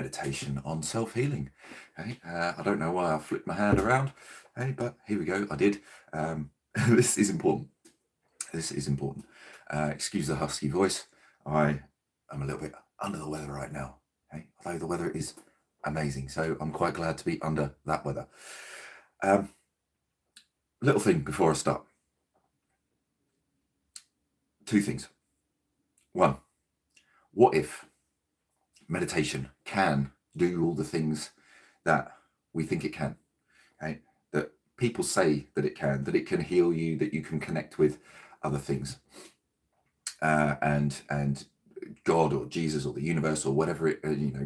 meditation on self-healing. Okay, I don't know why I flipped my hand around, hey, but here we go. I did. This is important. This is important. Excuse the husky voice. I am a little bit under the weather right now. Okay, although the weather is amazing, so I'm quite glad to be under that weather. Little thing before I start. Two things. One, what if meditation can do all the things that we think it can? Okay? That people say that it can heal you, that you can connect with other things, and God or Jesus or the universe or whatever it,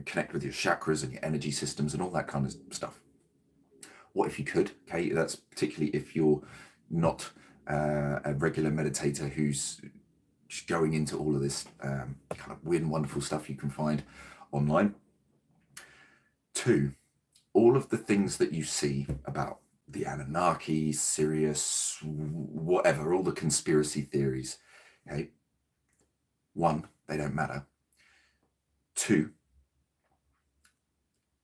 connect with your chakras and your energy systems and all that kind of stuff. What if you could? Okay, that's particularly if you're not a regular meditator who's just going into all of this kind of weird and wonderful stuff you can find online. Two, all of the things that you see about the Anunnaki, Sirius, whatever, all the conspiracy theories, okay? One, they don't matter. Two,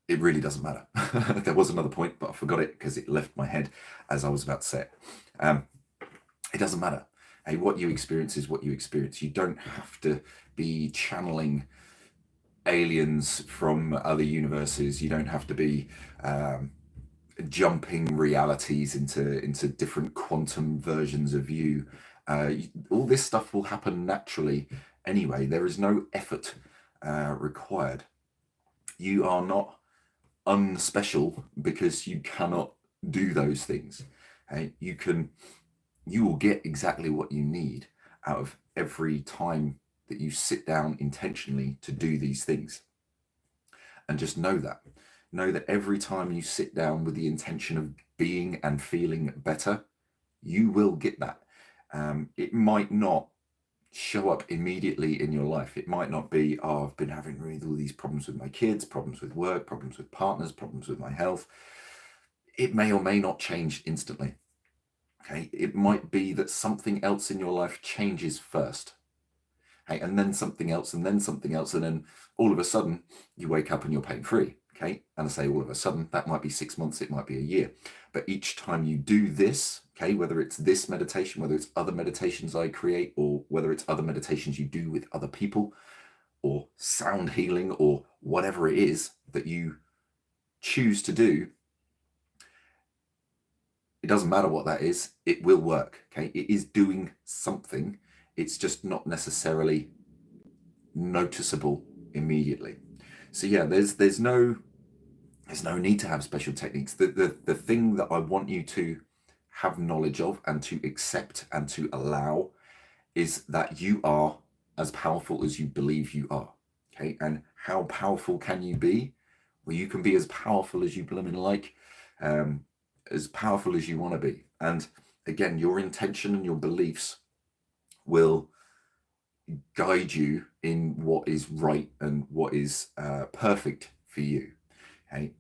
it really doesn't matter. There was another point, but I forgot it because it left my head as I was about to say it. It doesn't matter. Hey, what you experience is what you experience. You don't have to be channeling aliens from other universes. You don't have to be jumping realities into different quantum versions of you. All this stuff will happen naturally anyway. There is no effort required. You are not unspecial because you cannot do those things. Okay? You will get exactly what you need out of every time that you sit down intentionally to do these things. And just know that every time you sit down with the intention of being and feeling better, you will get that. It might not show up immediately in your life. It might not be, oh, I've been having really all these problems with my kids, problems with work, problems with partners, problems with my health. It may or may not change instantly. Okay, it might be that something else in your life changes first. Okay, and then something else, and then something else, and then all of a sudden you wake up and you're pain-free. Okay, and I say all of a sudden, that might be 6 months, it might be a year. But each time you do this, okay, whether it's this meditation, whether it's other meditations I create, or whether it's other meditations you do with other people, or sound healing, or whatever it is that you choose to do, it doesn't matter what that is, it will work. Okay, it is doing something. It's just not necessarily noticeable immediately. So yeah, there's no need to have special techniques. The thing that I want you to have knowledge of and to accept and to allow is that you are as powerful as you believe you are. Okay, and how powerful can you be? Well, you can be as powerful as you blooming like, as powerful as you want to be. And again, your intention and your beliefs will guide you in what is right and what is perfect for you. Okay,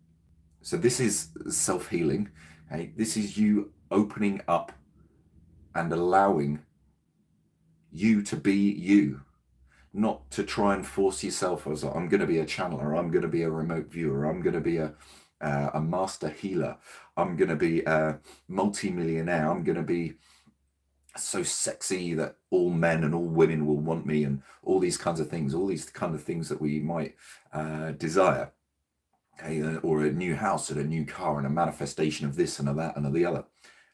so this is self-healing. Okay, this is you opening up and allowing you to be you, not to try and force yourself as I'm going to be a channeler, I'm going to be a remote viewer, I'm going to be a master healer, I'm going to be a multi-millionaire, I'm going to be so sexy that all men and all women will want me, and all these kinds of things, all these kind of things that we might desire. Okay, or a new house and a new car and a manifestation of this and of that and of the other.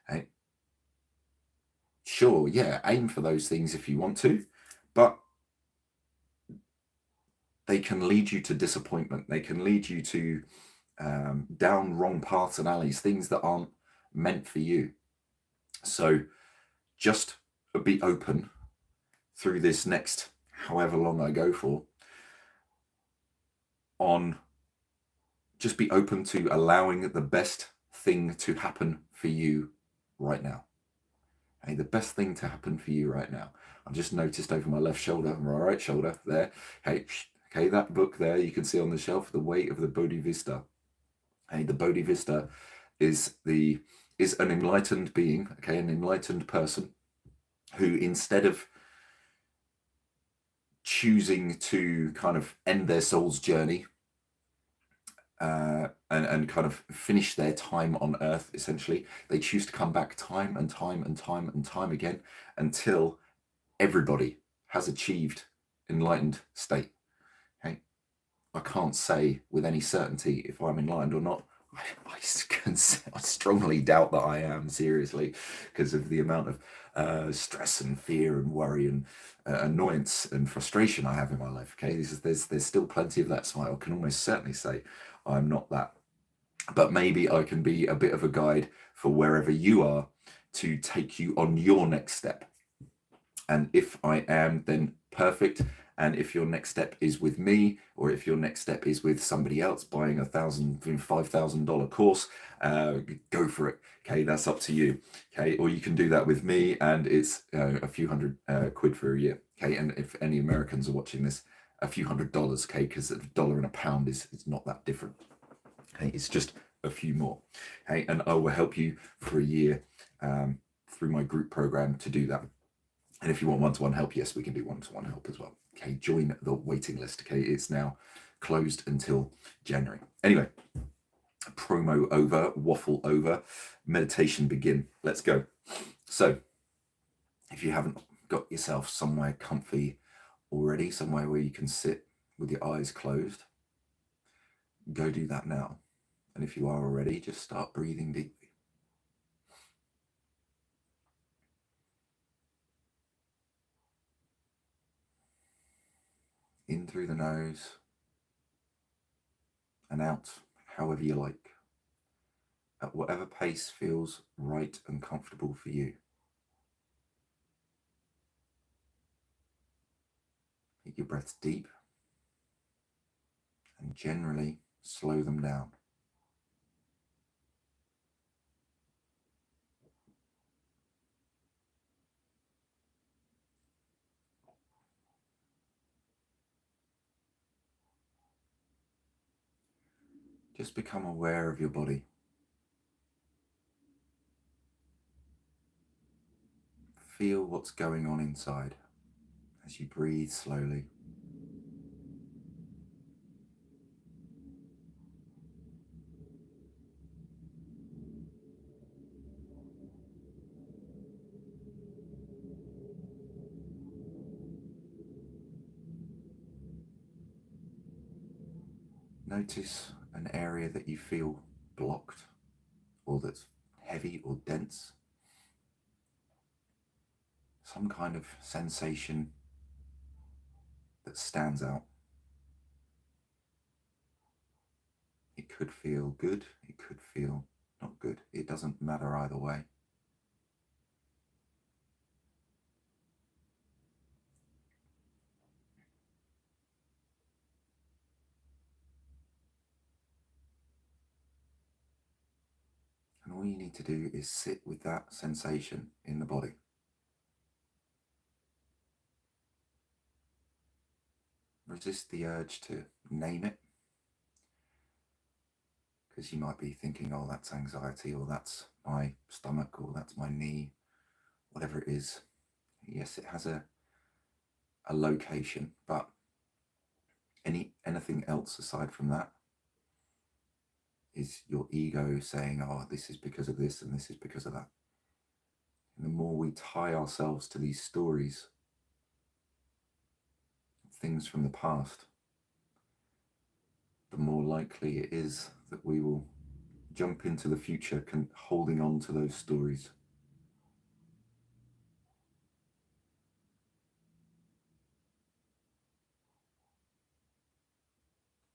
Okay. Sure, yeah, aim for those things if you want to, but they can lead you to disappointment. They can lead you to down wrong paths and alleys, things that aren't meant for you. So just be open through this next however long I go for, on just be open to allowing the best thing to happen for you right now. Okay, the best thing to happen for you right now. I've just noticed over my left shoulder, my right shoulder there. Okay, that book there you can see on the shelf, The Weight of the Bodhisattva. Okay, the Bodhisattva is an enlightened being, okay, an enlightened person who, instead of choosing to kind of end their soul's journey and kind of finish their time on Earth, essentially. They choose to come back time and time and time and time again until everybody has achieved enlightened state. Okay? I can't say with any certainty if I'm enlightened or not. I strongly doubt that I am, seriously, because of the amount of stress and fear and worry and annoyance and frustration I have in my life. Okay, there's still plenty of that, so I can almost certainly say I'm not that. But maybe I can be a bit of a guide for wherever you are to take you on your next step. And if I am, then perfect. And if your next step is with me, or if your next step is with somebody else buying $5,000 course, go for it. Okay, that's up to you. Okay, or you can do that with me, and it's a few hundred quid for a year. Okay, and if any Americans are watching this, a few $100s. Okay, because a dollar and a pound is not that different. Okay, it's just a few more. Okay, and I will help you for a year through my group program to do that. And if you want one-to-one help, yes, we can do one-to-one help as well. Okay, join the waiting list. Okay, it's now closed until January. Anyway, promo over, waffle over, meditation begin. Let's go. So, if you haven't got yourself somewhere comfy already, somewhere where you can sit with your eyes closed, go do that now. And if you are already, just start breathing deeply. In through the nose and out however you like, at whatever pace feels right and comfortable for you. Take your breaths deep and generally slow them down. Just become aware of your body. Feel what's going on inside as you breathe slowly. Notice an area that you feel blocked or that's heavy or dense. Some kind of sensation that stands out. It could feel good, it could feel not good. It doesn't matter either way. And all you need to do is sit with that sensation in the body. Resist the urge to name it, because you might be thinking, oh, that's anxiety, or that's my stomach, or that's my knee, whatever it is. Yes, it has a location, but anything else aside from that is your ego saying, oh, this is because of this and this is because of that. And the more we tie ourselves to these stories, things from the past, the more likely it is that we will jump into the future holding on to those stories.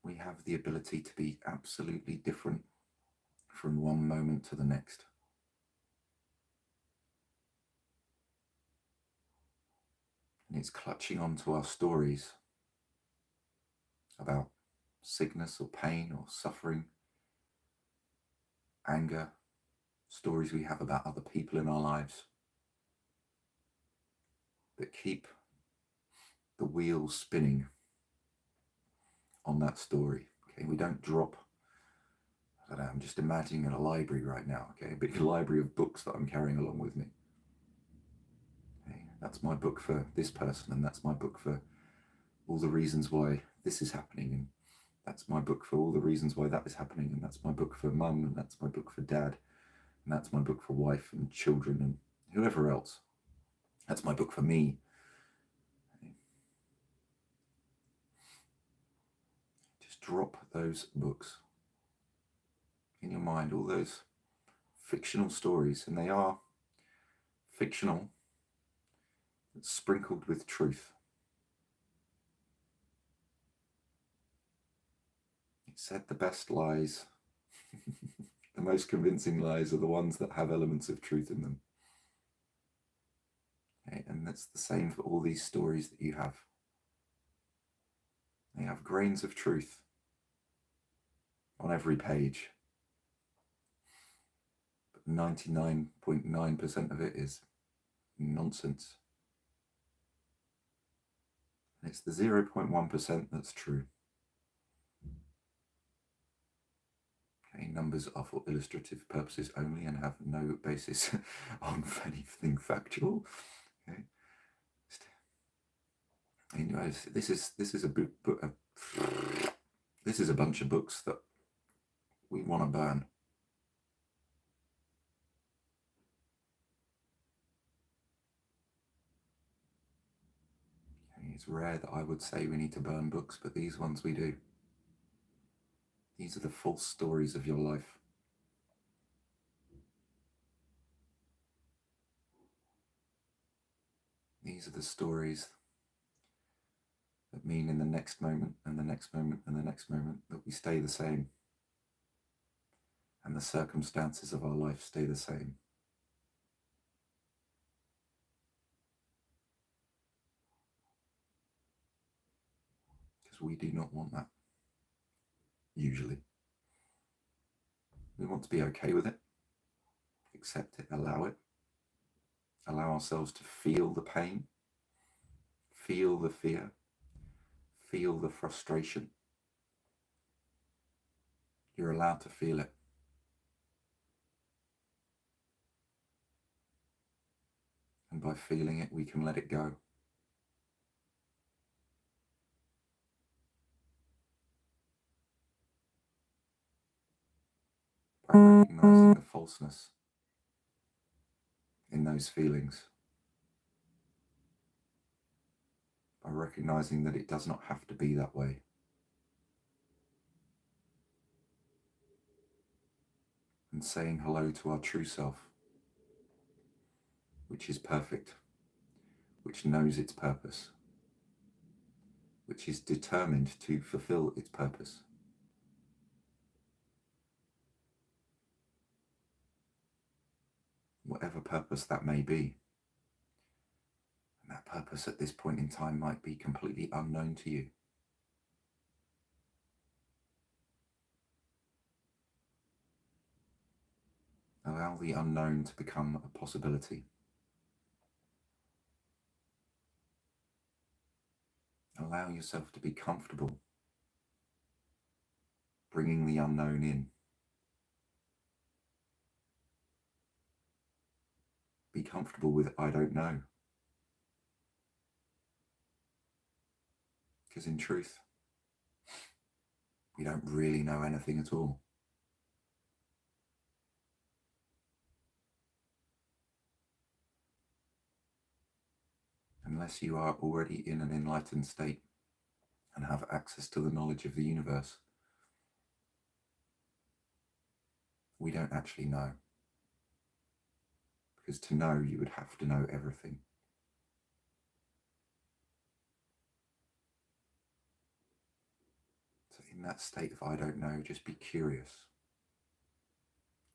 We have the ability to be absolutely different from one moment to the next. And it's clutching onto our stories about sickness or pain or suffering, anger, stories we have about other people in our lives that keep the wheels spinning on that story. Okay, we don't drop. I don't know, I'm just imagining in a library right now, okay, a big library of books that I'm carrying along with me. Okay, that's my book for this person, and that's my book for all the reasons why this is happening, and That's my book for all the reasons why that is happening, and that's my book for mum, and that's my book for dad, and that's my book for wife and children and whoever else. That's my book for me. Just drop those books in your mind, all those fictional stories, and they are fictional, sprinkled with truth. It said the best lies, the most convincing lies are the ones that have elements of truth in them. Okay, and that's the same for all these stories that you have. They have grains of truth on every page. But 99.9% of it is nonsense. And it's the 0.1% that's true. Okay, numbers are for illustrative purposes only and have no basis on anything factual. Okay. Anyways, this is a book. This is a bunch of books that we want to burn. Okay, it's rare that I would say we need to burn books, but these ones we do. These are the false stories of your life. These are the stories that mean in the next moment and the next moment and the next moment that we stay the same. And the circumstances of our life stay the same. Because we do not want that, usually. We want to be okay with it, accept it, allow ourselves to feel the pain, feel the fear, feel the frustration. You're allowed to feel it. And by feeling it, we can let it go. By recognizing the falseness in those feelings. By recognizing that it does not have to be that way. And saying hello to our true self, which is perfect, which knows its purpose, which is determined to fulfill its purpose. Whatever purpose that may be. And that purpose at this point in time might be completely unknown to you. Allow the unknown to become a possibility. Allow yourself to be comfortable bringing the unknown in. Be comfortable with I don't know. Because in truth, we don't really know anything at all. Unless you are already in an enlightened state and have access to the knowledge of the universe, we don't actually know. Because to know, you would have to know everything. So in that state of I don't know, just be curious.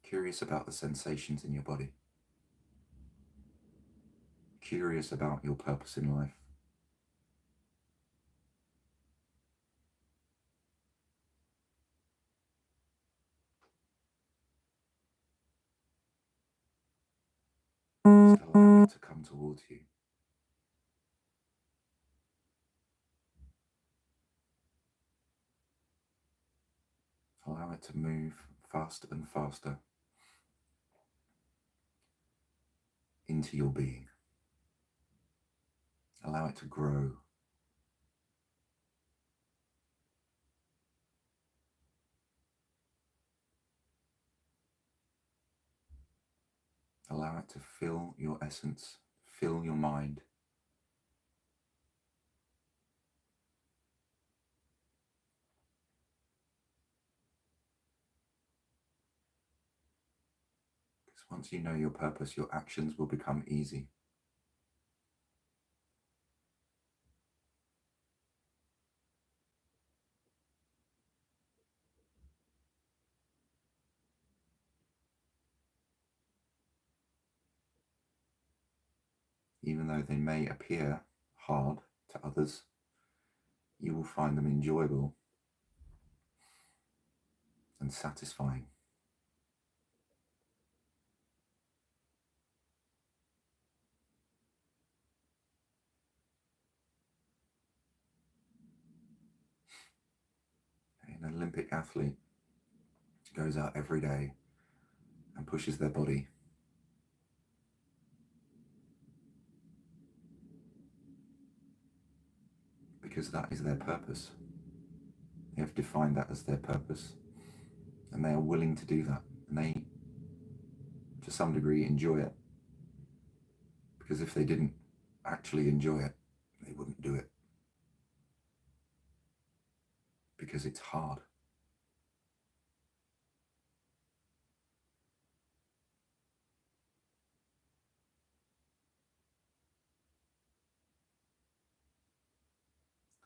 Curious about the sensations in your body. Curious about your purpose in life. Just allow it to come towards you. Allow it to move faster and faster into your being. Allow it to grow. Allow it to fill your essence, fill your mind. Because once you know your purpose, your actions will become easy. Even though they may appear hard to others, you will find them enjoyable and satisfying. An Olympic athlete goes out every day and pushes their body. Because that is their purpose. They have defined that as their purpose. And they are willing to do that. And they, to some degree, enjoy it. Because if they didn't actually enjoy it, they wouldn't do it. Because it's hard.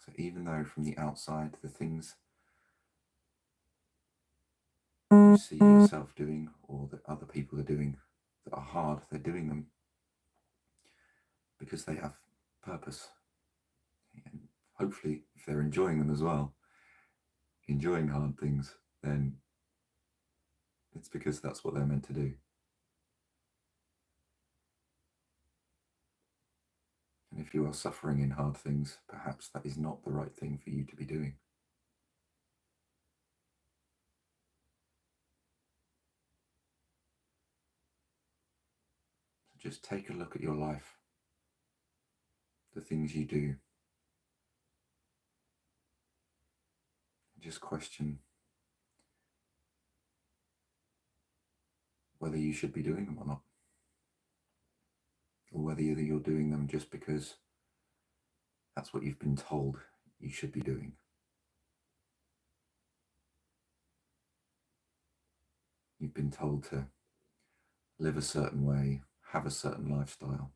So even though from the outside, the things you see yourself doing or that other people are doing that are hard, they're doing them because they have purpose. And hopefully, if they're enjoying them as well, enjoying hard things, then it's because that's what they're meant to do. And if you are suffering in hard things, perhaps that is not the right thing for you to be doing. So just take a look at your life, the things you do. Just question whether you should be doing them or not. Or whether you're doing them just because that's what you've been told you should be doing. You've been told to live a certain way, have a certain lifestyle,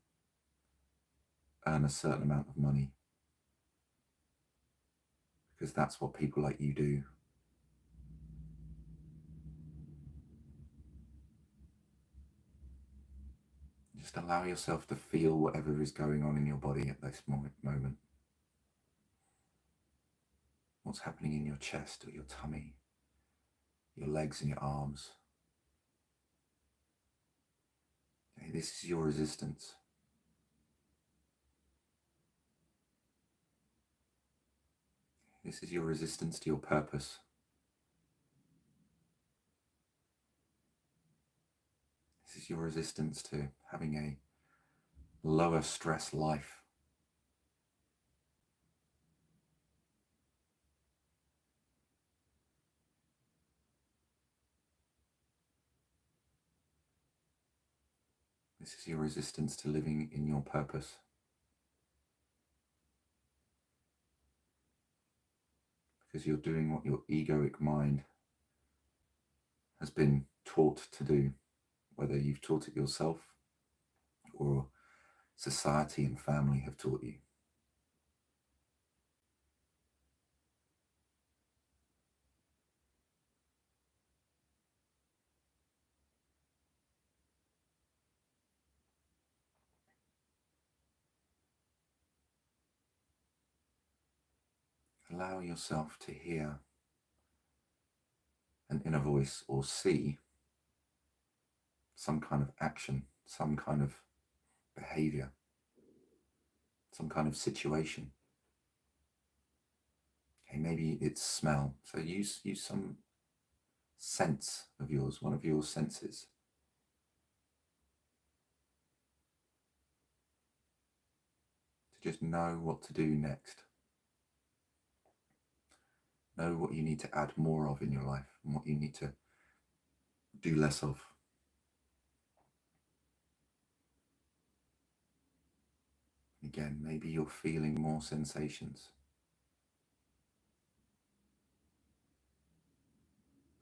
earn a certain amount of money, because that's what people like you do. Just allow yourself to feel whatever is going on in your body at this moment. What's happening in your chest or your tummy, your legs and your arms. Okay, this is your resistance. This is your resistance to your purpose. This is your resistance to having a lower stress life. This is your resistance to living in your purpose. Because you're doing what your egoic mind has been taught to do, whether you've taught it yourself or society and family have taught you. Allow yourself to hear an inner voice or see some kind of action, some kind of behavior, some kind of situation. Okay, maybe it's smell. So use some sense of yours, one of your senses. To just know what to do next. Know what you need to add more of in your life and what you need to do less of. Again, maybe you're feeling more sensations.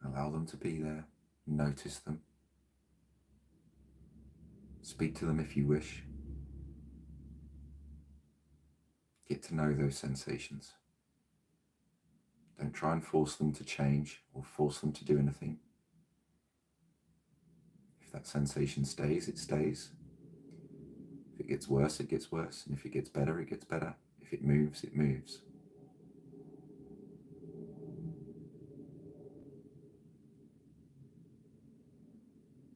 Allow them to be there. Notice them. Speak to them if you wish. Get to know those sensations. Don't try and force them to change or force them to do anything. If that sensation stays, it stays. If it gets worse, it gets worse. And if it gets better, it gets better. If it moves, it moves.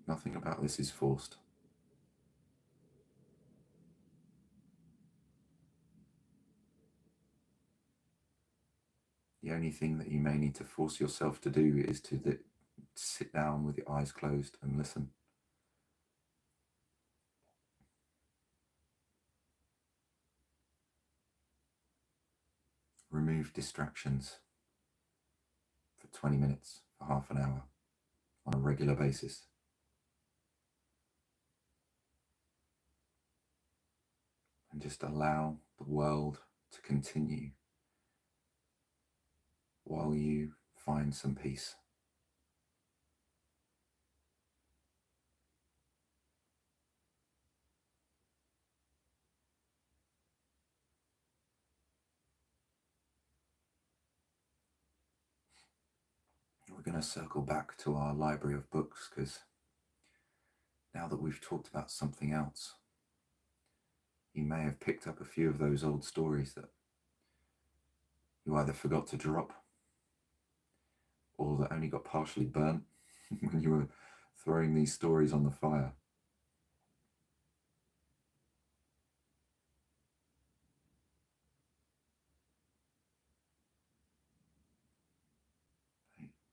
Nothing about this is forced. The only thing that you may need to force yourself to do is to sit down with your eyes closed and listen. Remove distractions for 20 minutes, for half an hour, on a regular basis. And just allow the world to continue while you find some peace. We're going to circle back to our library of books, because now that we've talked about something else, you may have picked up a few of those old stories that you either forgot to drop or that only got partially burnt when you were throwing these stories on the fire.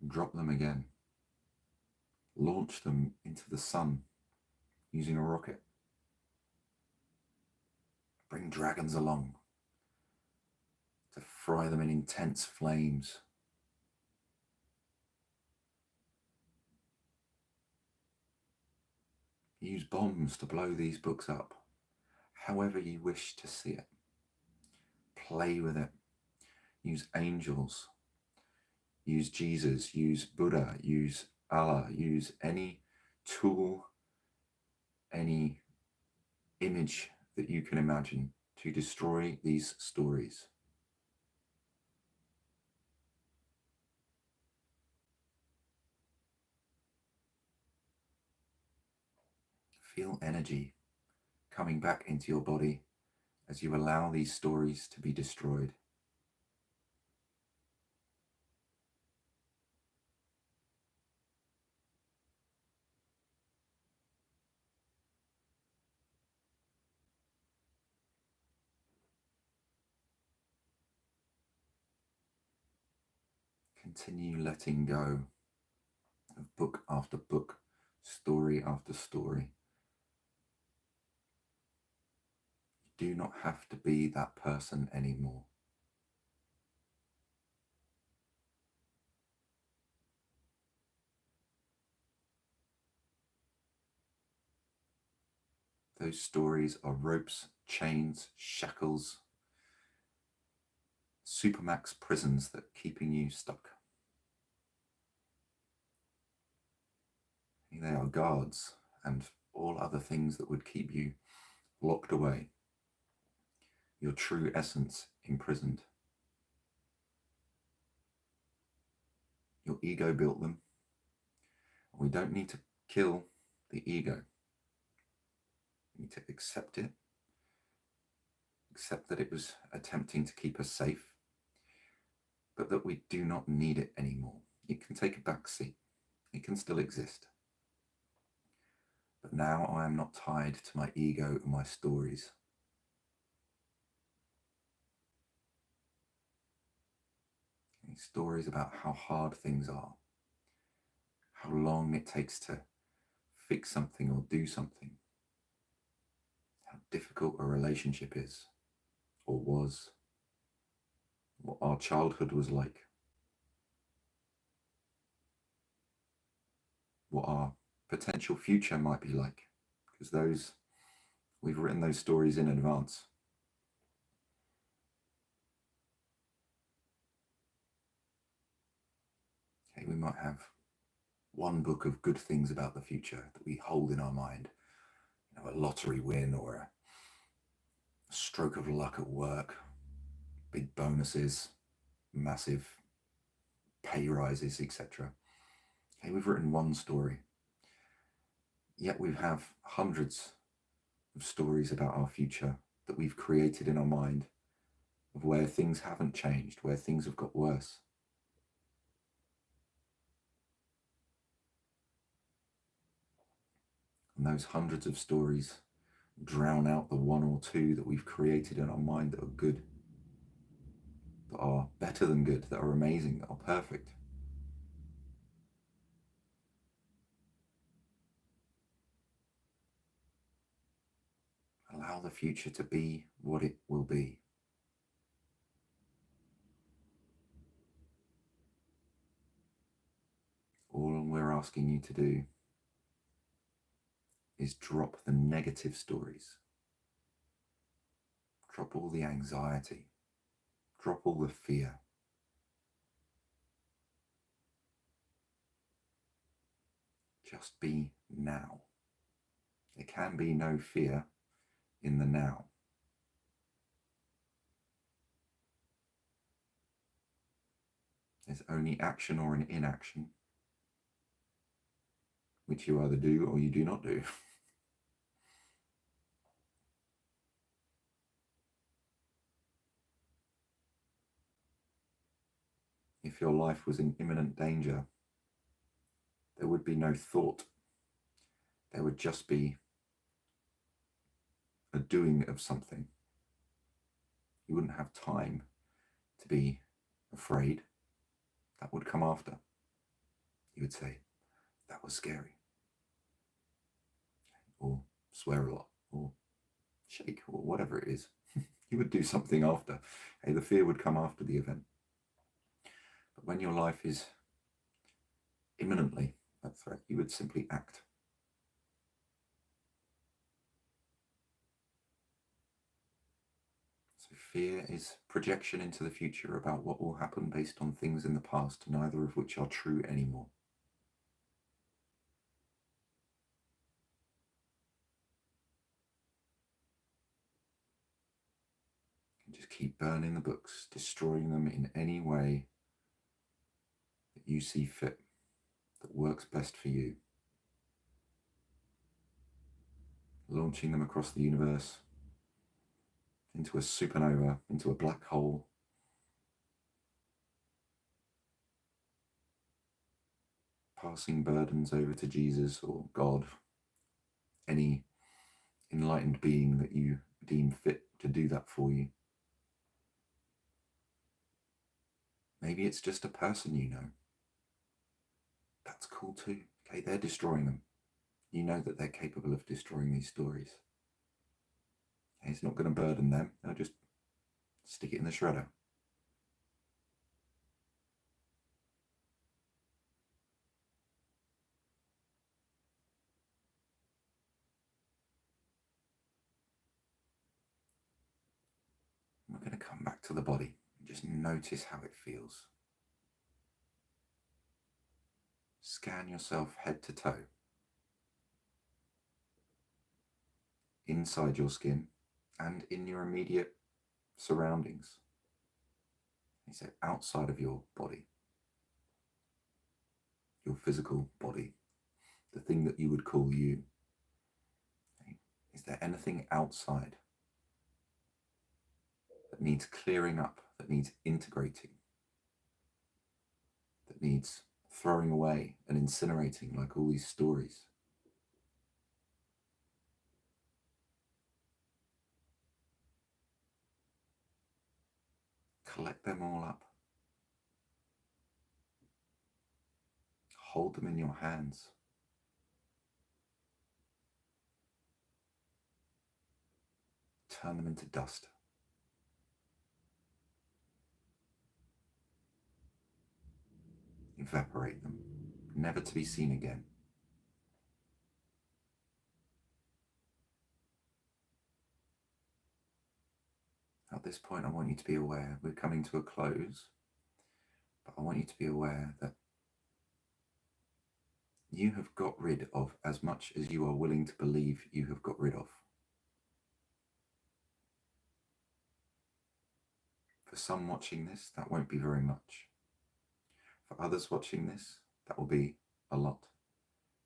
Drop them again. Launch them into the sun using a rocket. Bring dragons along to fry them in intense flames. Use bombs to blow these books up, however you wish to see it. Play with it. Use angels. Use Jesus. Use Buddha. Use Allah. Use any tool, any image that you can imagine to destroy these stories. Feel energy coming back into your body as you allow these stories to be destroyed. Continue letting go of book after book, story after story. You do not have to be that person anymore. Those stories are ropes, chains, shackles, supermax prisons that are keeping you stuck. They are guards and all other things that would keep you locked away. Your true essence imprisoned. Your ego built them. We don't need to kill the ego. We need to accept it. Accept that it was attempting to keep us safe, but that we do not need it anymore. It can take a back seat. It can still exist. But now I am not tied to my ego and my stories. These stories about how hard things are, how long it takes to fix something or do something, how difficult a relationship is or was, what our childhood was like, what our potential future might be like, because we've written those stories in advance. Okay, we might have one book of good things about the future that we hold in our mind. You know, a lottery win or a stroke of luck at work, big bonuses, massive pay rises, etc. Okay, we've written one story. Yet we have hundreds of stories about our future that we've created in our mind, of where things haven't changed, where things have got worse. And those hundreds of stories drown out the one or two that we've created in our mind that are good, that are better than good, that are amazing, that are perfect. Allow the future to be what it will be. All we're asking you to do is drop the negative stories. Drop all the anxiety. Drop all the fear. Just be now. There can be no fear in the now. There's only action or an inaction, which you either do or you do not do. If your life was in imminent danger, there would be no thought. There would just be a doing of something. You wouldn't have time to be afraid. That would come after. You would say, that was scary. Or swear a lot, or shake, or whatever it is. You would do something after. Hey, the fear would come after the event. But when your life is imminently at threat, you would simply act. So fear is projection into the future about what will happen based on things in the past, neither of which are true anymore. And just keep burning the books, destroying them in any way that you see fit, that works best for you. Launching them across the universe, into a supernova, into a black hole. Passing burdens over to Jesus or God, any enlightened being that you deem fit to do that for you. Maybe it's just a person you know. That's cool too. Okay, they're destroying them. You know that they're capable of destroying these stories. Okay, it's not going to burden them. They'll just stick it in the shredder. We're going to come back to the body and just notice how it feels. Scan yourself head to toe. Inside your skin and in your immediate surroundings. So outside of your body, your physical body, the thing that you would call you. Is there anything outside that needs clearing up, that needs integrating, that needs throwing away and incinerating like all these stories? Collect them all up. Hold them in your hands. Turn them into dust. Evaporate them, never to be seen again. At this point, I want you to be aware, we're coming to a close, but I want you to be aware that you have got rid of as much as you are willing to believe you have got rid of. For some watching this, that won't be very much. For others watching this, that will be a lot.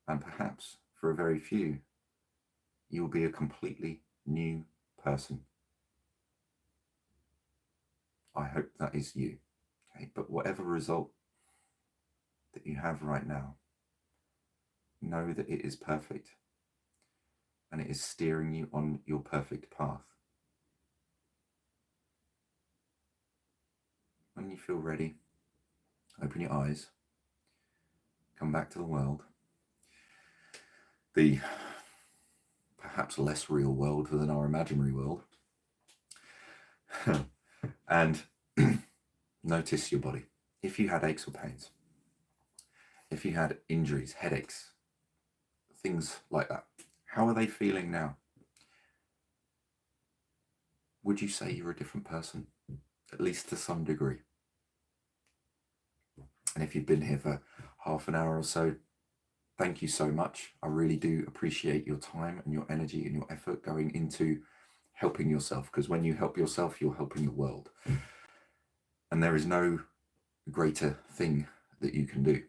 And perhaps for a very few, you will be a completely new person. I hope that is you. Okay? But whatever result that you have right now, know that it is perfect and it is steering you on your perfect path. When you feel ready, open your eyes, come back to the world, the perhaps less real world than our imaginary world, and notice your body. If you had aches or pains, if you had injuries, headaches, things like that, how are they feeling now? Would you say you're a different person, at least to some degree? And if you've been here for half an hour or so, thank you so much. I really do appreciate your time and your energy and your effort going into helping yourself, because when you help yourself, you're helping the world. And there is no greater thing that you can do.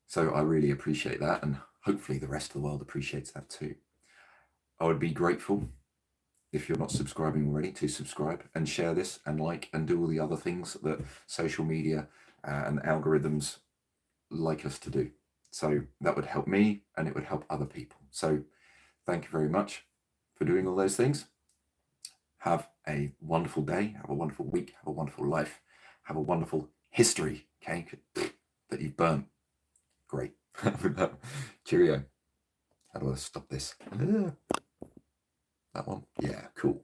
So I really appreciate that, and hopefully the rest of the world appreciates that too. I would be grateful if you're not subscribing already to subscribe and share this and like and do all the other things that social media and algorithms like us to do. So that would help me and it would help other people. So thank you very much for doing all those things. Have a wonderful day, have a wonderful week, have a wonderful life, have a wonderful history, okay, that you've burnt. Great. Cheerio. How do I stop this? That one? Yeah, cool.